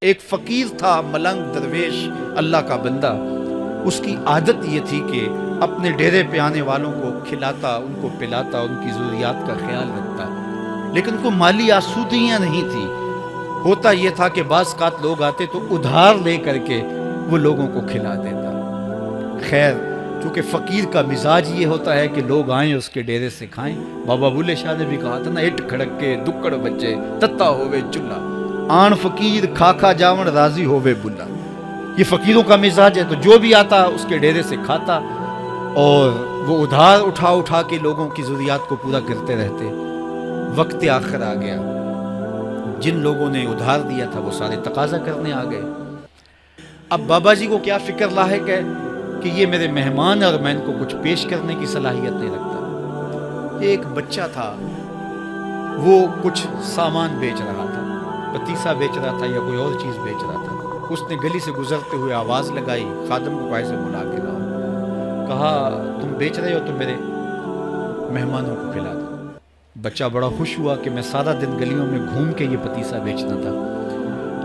ایک فقیر تھا، ملنگ درویش، اللہ کا بندہ. اس کی عادت یہ تھی کہ اپنے ڈیرے پہ آنے والوں کو کھلاتا، ان کو پلاتا، ان کی ضروریات کا خیال رکھتا، لیکن کو مالی آسودگیاں نہیں تھی. ہوتا یہ تھا کہ بعض اوقات لوگ آتے تو ادھار لے کر کے وہ لوگوں کو کھلا دیتا. خیر، چونکہ فقیر کا مزاج یہ ہوتا ہے کہ لوگ آئیں اس کے ڈیرے سے کھائیں. بابا بلے شاہ نے بھی کہا تھا نا، اٹ کھڑک کے دکڑ بچے تتا ہوئے چلا، آن فقیر کھا کھا جاون راضی ہوئے بلا. یہ فقیروں کا مزاج ہے. تو جو بھی آتا اس کے ڈیرے سے کھاتا، اور وہ ادھار اٹھا اٹھا کے لوگوں کی ضروریات کو پورا کرتے رہتے. وقت آخر آ گیا، جن لوگوں نے ادھار دیا تھا وہ سارے تقاضا کرنے آ گئے. اب بابا جی کو کیا فکر لاحق ہے کہ یہ میرے مہمان اور میں ان کو کچھ پیش کرنے کی صلاحیت نہیں رکھتا. ایک بچہ تھا، وہ کچھ سامان بیچ رہا تھا، پتیسا بیچ رہا تھا یا کوئی اور چیز بیچ رہا تھا. اس نے گلی سے گزرتے ہوئے آواز لگائی، خادم کو ایسے بلا کے لاؤ. کہا تم بیچ رہے ہو تو میرے مہمانوں کو کھلا دو. بچہ بڑا خوش ہوا کہ میں سارا دن گلیوں میں گھوم کے یہ پتیسا بیچنا تھا،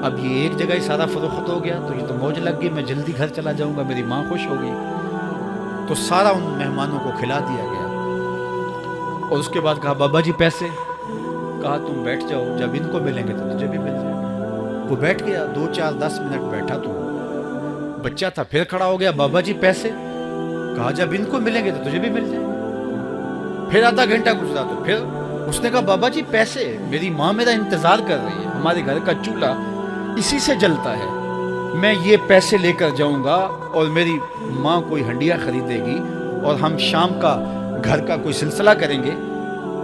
اب یہ ایک جگہ ہی سارا فروخت ہو گیا تو یہ تو موج لگ گئی، میں جلدی گھر چلا جاؤں گا، میری ماں خوش ہو گئی. تو سارا ان مہمانوں کو کھلا دیا گیا. اور اس کے بعد کہا بابا جی پیسے. کہا تم بیٹھ جاؤ، جب ان کو ملیں گے تو تجھے بھی مل جائے گا. وہ بیٹھ گیا، 2 4 10 منٹ بیٹھا. تو بچہ تھا، پھر کھڑا ہو گیا، بابا جی پیسے. کہا جب ان کو ملیں گے تو تجھے بھی مل جائے گا. پھر آدھا گھنٹہ گزرا تو پھر اس نے کہا بابا جی پیسے، میری ماں میرا انتظار کر رہی ہے، ہمارے گھر کا چولہا اسی سے جلتا ہے، میں یہ پیسے لے کر جاؤں گا اور میری ماں کوئی ہنڈیا خریدے گی اور ہم شام کا گھر کا کوئی سلسلہ کریں گے.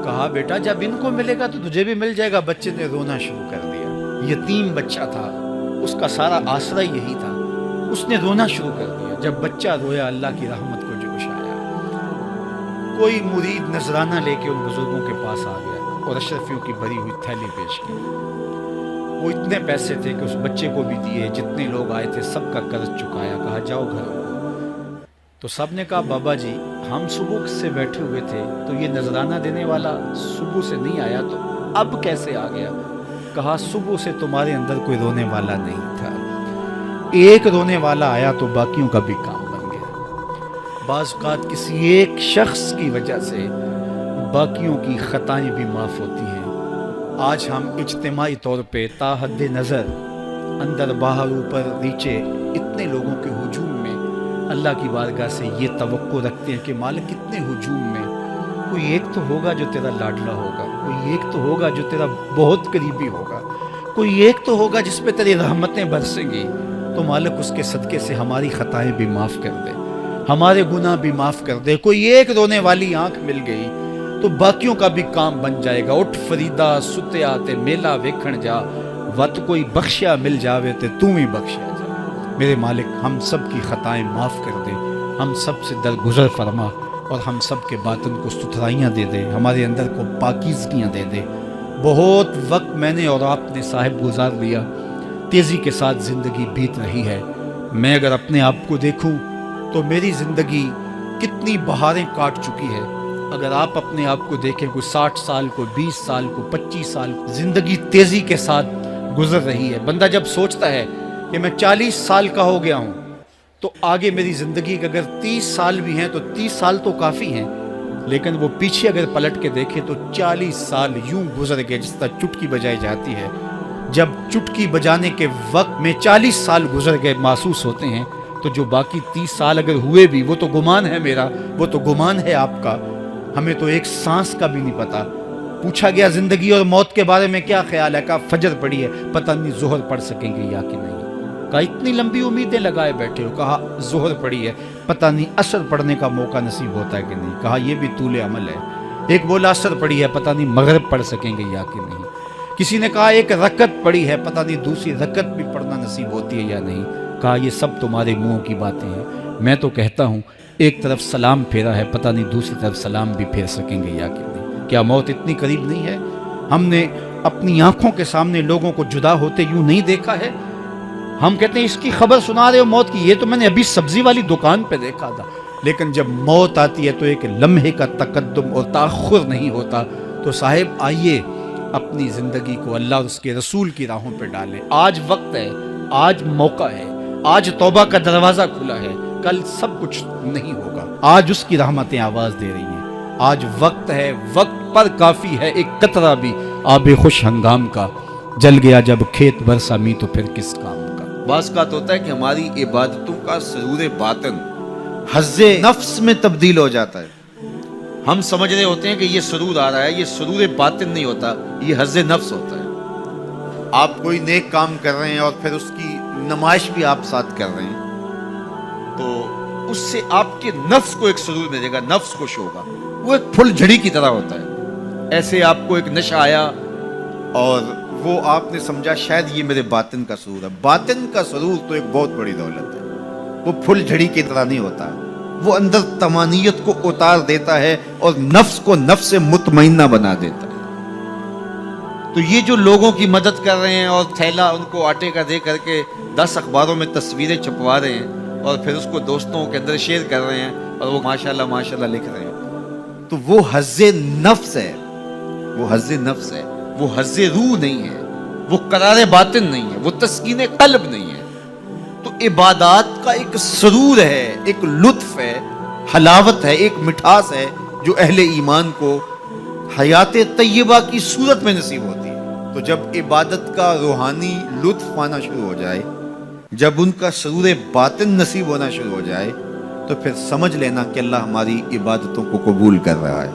کہا بیٹا جب ان کو ملے گا تو تجھے بھی مل جائے گا. بچے نے رونا شروع کر دیا. یتیم بچہ تھا، اس کا سارا آسرا یہی تھا. اس نے رونا شروع کر دیا. جب بچہ رویا اللہ کی رحمت کو جوش آیا. کوئی مرید نذرانہ لے کے ان بزرگوں کے پاس آ گیا اور اشرفیوں کی بھری ہوئی تھیلی پیش کی. وہ اتنے پیسے تھے کہ اس بچے کو بھی دیے، جتنے لوگ آئے تھے سب کا قرض چکایا. کہا جاؤ گھروں کو. تو سب نے کہا بابا جی ہم صبح سے بیٹھے ہوئے تھے تو یہ نذرانہ دینے والا صبح سے نہیں آیا، تو اب کیسے آ گیا؟ کہا صبح سے تمہارے اندر کوئی رونے والا نہیں تھا، ایک رونے والا آیا تو باقیوں کا بھی کام بن گیا. بعض اوقات کسی ایک شخص کی وجہ سے باقیوں کی خطائیں بھی معاف ہوتی ہیں. آج ہم اجتماعی طور پہ تا حد نظر اندر باہر اوپر نیچے اتنے لوگوں کے ہجوم میں اللہ کی بارگاہ سے یہ توقع رکھتے ہیں کہ مالک اتنے ہجوم میں کوئی ایک تو ہوگا جو تیرا لاڈلا ہوگا، کوئی ایک تو ہوگا جو تیرا بہت قریبی ہوگا، کوئی ایک تو ہوگا جس پہ تیری رحمتیں برسیں گی. تو مالک اس کے صدقے سے ہماری خطائیں بھی معاف کر دے، ہمارے گناہ بھی معاف کر دے. کوئی ایک رونے والی آنکھ مل گئی تو باقیوں کا بھی کام بن جائے گا. اٹھ فریدا ستیا تے میلا ویکھن جا، وت کوئی بخشیا مل جاوے تے تو ہی بخشیا جا. میرے مالک ہم سب کی خطائیں معاف کر دے، ہم سب سے درگزر فرما اور ہم سب کے باطن کو ستھرائیاں دے دے، ہمارے اندر کو پاکیزگیاں دے دے. بہت وقت میں نے اور آپ نے صاحب گزار لیا، تیزی کے ساتھ زندگی بیت رہی ہے. میں اگر اپنے آپ کو دیکھوں تو میری زندگی کتنی بہاریں کاٹ چکی ہے. اگر آپ اپنے آپ کو دیکھیں، کوئی 60 سال کو 20 سال کو 25 سال کو زندگی تیزی کے ساتھ گزر رہی ہے. بندہ جب سوچتا ہے کہ میں 40 سال کا ہو گیا ہوں تو آگے میری زندگی کے اگر 30 سال بھی ہیں تو 30 سال تو کافی ہیں، لیکن وہ پیچھے اگر پلٹ کے دیکھے تو 40 سال یوں گزر گئے جس طرح چٹکی بجائی جاتی ہے. جب چٹکی بجانے کے وقت میں 40 سال گزر گئے محسوس ہوتے ہیں، تو جو باقی 30 سال اگر ہوئے بھی وہ تو گمان ہے میرا، وہ تو گمان ہے آپ کا. ہمیں تو ایک سانس کا بھی نہیں پتا. پوچھا گیا زندگی اور موت کے بارے میں کیا خیال ہے؟ کہا فجر پڑی ہے، پتہ نہیں ظہر پڑھ سکیں گے یا کہ نہیں. کہا اتنی لمبی امیدیں لگائے بیٹھے ہو. کہا ظہر پڑی ہے، پتہ نہیں عصر پڑھنے کا موقع نصیب ہوتا ہے کہ نہیں. کہا یہ بھی طول عمل ہے. ایک بولا عصر پڑی ہے، پتہ نہیں مغرب پڑھ سکیں گے یا کہ نہیں. کسی نے کہا ایک رکعت پڑی ہے، پتہ نہیں دوسری رکعت بھی پڑھنا نصیب ہوتی ہے یا نہیں. کہا یہ سب تمہارے منہوں کی باتیں ہیں. میں تو کہتا ہوں ایک طرف سلام پھیرا ہے، پتہ نہیں دوسری طرف سلام بھی پھیر سکیں گے یا کہ نہیں. کیا موت اتنی قریب نہیں ہے؟ ہم نے اپنی آنکھوں کے سامنے لوگوں کو جدا ہوتے یوں نہیں دیکھا ہے. ہم کہتے ہیں اس کی خبر سنا رہے ہو موت کی، یہ تو میں نے ابھی سبزی والی دکان پہ دیکھا تھا. لیکن جب موت آتی ہے تو ایک لمحے کا تقدم اور تاخر نہیں ہوتا. تو صاحب آئیے اپنی زندگی کو اللہ اور اس کے رسول کی راہوں پہ ڈالیں. آج وقت ہے آج موقع ہے، آج توبہ کا دروازہ کھلا ہے، کل سب کچھ نہیں ہوگا۔ آج اس کی رحمتیں آواز دے رہی ہیں، آج وقت ہے، وقت پر کافی ہے ایک قطرہ بھی آب خوش ہنگام کا، جل گیا جب کھیت برسا می تو پھر کس کام کا۔ بعض کا ہوتا ہے کہ ہماری عبادتوں کا سرور باطن حظ نفس میں تبدیل ہو جاتا ہے۔ ہم سمجھ رہے ہوتے ہیں کہ یہ سرور آ رہا ہے، یہ سرور باطن نہیں ہوتا، یہ حظ نفس ہوتا ہے۔ آپ کوئی نیک کام کر رہے ہیں اور پھر اس کی نمائش بھی آپ ساتھ کر رہے ہیں، تو اس سے آپ کے نفس کو ایک سرور ملے گا، نفس خوش ہوگا، وہ ایک پھول جھڑی کی طرح ہوتا ہے۔ ایسے آپ کو ایک نشہ آیا اور وہ آپ نے سمجھا شاید یہ میرے باطن کا سرور ہے۔ باطن کا سرور تو ایک بہت بڑی دولت ہے، وہ پھول جھڑی کی طرح نہیں ہوتا، وہ اندر طمانینت کو اتار دیتا ہے اور نفس کو نفس مطمئنہ بنا دیتا ہے۔ تو یہ جو لوگوں کی مدد کر رہے ہیں اور تھیلا ان کو آٹے کا دے کر کے 10 اخباروں میں تصویریں چھپوا رہے ہیں اور پھر اس کو دوستوں کے اندر شیئر کر رہے ہیں اور وہ ماشاءاللہ ماشاءاللہ لکھ رہے ہیں، تو وہ حظ نفس ہے، وہ حظ نفس ہے، وہ حظ روح نہیں ہے، وہ قرار باطن نہیں ہے، وہ تسکین قلب نہیں ہے۔ تو عبادات کا ایک سرور ہے، ایک لطف ہے، حلاوت ہے، ایک مٹھاس ہے جو اہل ایمان کو حیات طیبہ کی صورت میں نصیب ہوتی ہے۔ تو جب عبادت کا روحانی لطف پانا شروع ہو جائے، جب ان کا سرور باطن نصیب ہونا شروع ہو جائے، تو پھر سمجھ لینا کہ اللہ ہماری عبادتوں کو قبول کر رہا ہے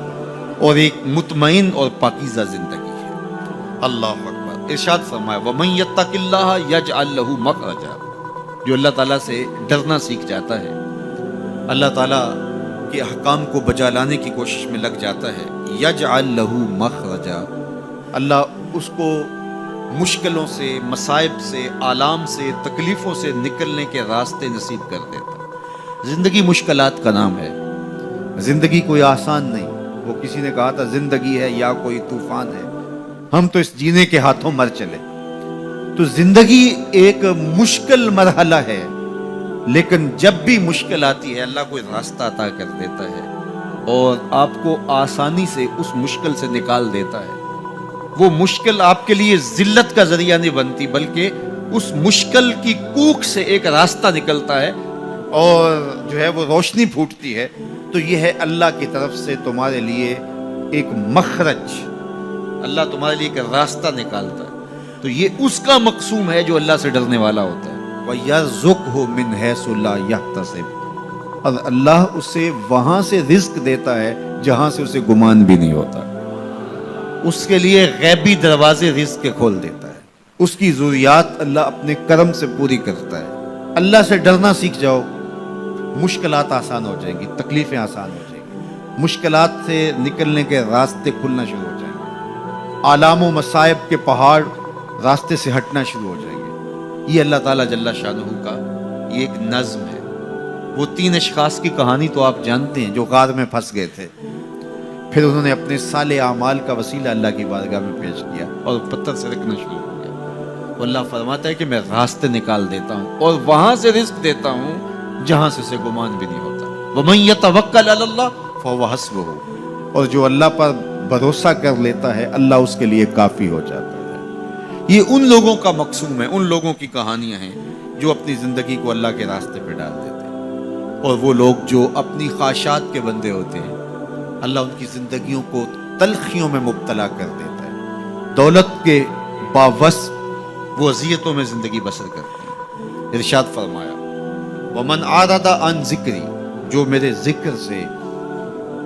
اور ایک مطمئن اور پاکیزہ زندگی ہے۔ اللہ اکبر۔ ارشاد فرمایا وَمَن يَتَّقِ اللَّهَ يَجْعَل لَّهُ مَخْرَجًا، جو اللہ تعالیٰ سے ڈرنا سیکھ جاتا ہے، اللہ تعالیٰ کے احکام کو بجا لانے کی کوشش میں لگ جاتا ہے، یجعل لہ مخرجا، اللہ اس کو مشکلوں سے، مصائب سے، آلام سے، تکلیفوں سے نکلنے کے راستے نصیب کر دیتا ہے۔ زندگی مشکلات کا نام ہے، زندگی کوئی آسان نہیں۔ وہ کسی نے کہا تھا زندگی ہے یا کوئی طوفان ہے، ہم تو اس جینے کے ہاتھوں مر چلے۔ تو زندگی ایک مشکل مرحلہ ہے، لیکن جب بھی مشکل آتی ہے اللہ کوئی راستہ عطا کر دیتا ہے اور آپ کو آسانی سے اس مشکل سے نکال دیتا ہے۔ وہ مشکل آپ کے لیے ذلت کا ذریعہ نہیں بنتی، بلکہ اس مشکل کی کوکھ سے ایک راستہ نکلتا ہے اور جو ہے وہ روشنی پھوٹتی ہے۔ تو یہ ہے اللہ کی طرف سے تمہارے لیے ایک مخرج، اللہ تمہارے لیے ایک راستہ نکالتا ہے۔ تو یہ اس کا مقصوم ہے جو اللہ سے ڈرنے والا ہوتا ہے۔ وَيَرْزُقْهُ مِنْ حَيْثُ لَا يَحْتَسِبُ، اور اللہ اسے وہاں سے رزق دیتا ہے جہاں سے اسے گمان بھی نہیں ہوتا، اس کے لیے غیبی دروازے رزق کے کھول دیتا ہے، اس کی ضروریات اللہ اپنے کرم سے پوری کرتا ہے۔ اللہ سے ڈرنا سیکھ جاؤ، مشکلات آسان ہو جائیں گی، تکلیفیں آسان ہو جائیں گی، مشکلات سے نکلنے کے راستے کھلنا شروع ہو جائیں گے، آلام و مصائب کے پہاڑ راستے سے ہٹنا شروع ہو جائیں گے۔ یہ اللہ تعالیٰ جل شانہ کا یہ ایک نظم ہے۔ وہ 3 اشخاص کی کہانی تو آپ جانتے ہیں جو غار میں پھنس گئے تھے، پھر انہوں نے اپنے صالح اعمال کا وسیلہ اللہ کی بارگاہ میں پیش کیا اور پتھر سے رکھنا شروع ہو گیا۔ اللہ فرماتا ہے کہ میں راستے نکال دیتا ہوں اور وہاں سے رزق دیتا ہوں جہاں سے اسے گمان بھی نہیں ہوتا۔ وَمَن يَتَوَکَّلْ عَلَى اللَّهِ فَهُوَ حَسْبُهُ، اور جو اللہ پر بھروسہ کر لیتا ہے اللہ اس کے لیے کافی ہو جاتا ہے۔ یہ ان لوگوں کا مقصوم ہے، ان لوگوں کی کہانیاں ہیں جو اپنی زندگی کو اللہ کے راستے پہ ڈال دیتے ہیں، اور وہ لوگ جو اپنی خواہشات کے بندے ہوتے ہیں اللہ ان کی زندگیوں کو تلخیوں میں مبتلا کر دیتا ہے، دولت کے باوصف وہ اذیتوں میں زندگی بسر کرتے ہیں۔ ارشاد فرمایا وَمَنْ عَرَضَ عَنْ ذِکْرِی، جو میرے ذکر سے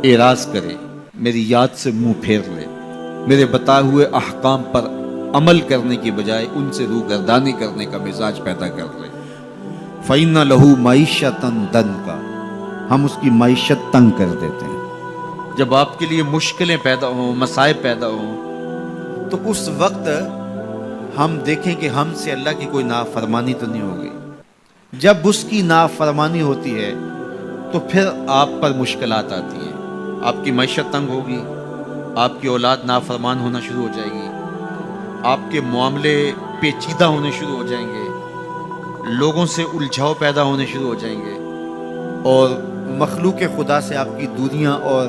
اعراض کرے، میری یاد سے منہ پھیر لے، میرے بتائے ہوئے احکام پر عمل کرنے کی بجائے ان سے روگردانی کرنے کا مزاج پیدا کر لے، فَإِنَّ لَهُ مَعِیشَةً ضَنْکَ، ہم اس کی معیشت تنگ کر دیتے ہیں۔ جب آپ کے لیے مشکلیں پیدا ہوں، مصائب پیدا ہوں، تو اس وقت ہم دیکھیں کہ ہم سے اللہ کی کوئی نافرمانی تو نہیں ہوگی۔ جب اس کی نافرمانی ہوتی ہے تو پھر آپ پر مشکلات آتی ہیں، آپ کی معیشت تنگ ہوگی، آپ کی اولاد نافرمان ہونا شروع ہو جائے گی، آپ کے معاملے پیچیدہ ہونے شروع ہو جائیں گے، لوگوں سے الجھاؤ پیدا ہونے شروع ہو جائیں گے، اور مخلوق خدا سے آپ کی دوریاں اور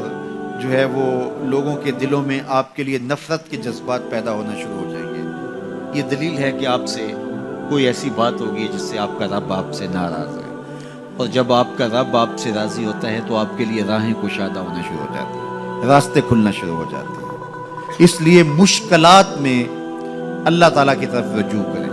جو ہے وہ لوگوں کے دلوں میں آپ کے لیے نفرت کے جذبات پیدا ہونا شروع ہو جائیں گے۔ یہ دلیل ہے کہ آپ سے کوئی ایسی بات ہوگی جس سے آپ کا رب آپ سے ناراض ہے، اور جب آپ کا رب آپ سے راضی ہوتا ہے تو آپ کے لیے راہیں کشادہ ہونا شروع ہو جاتی ہیں، راستے کھلنا شروع ہو جاتے ہیں۔ اس لیے مشکلات میں اللہ تعالیٰ کی طرف رجوع کریں۔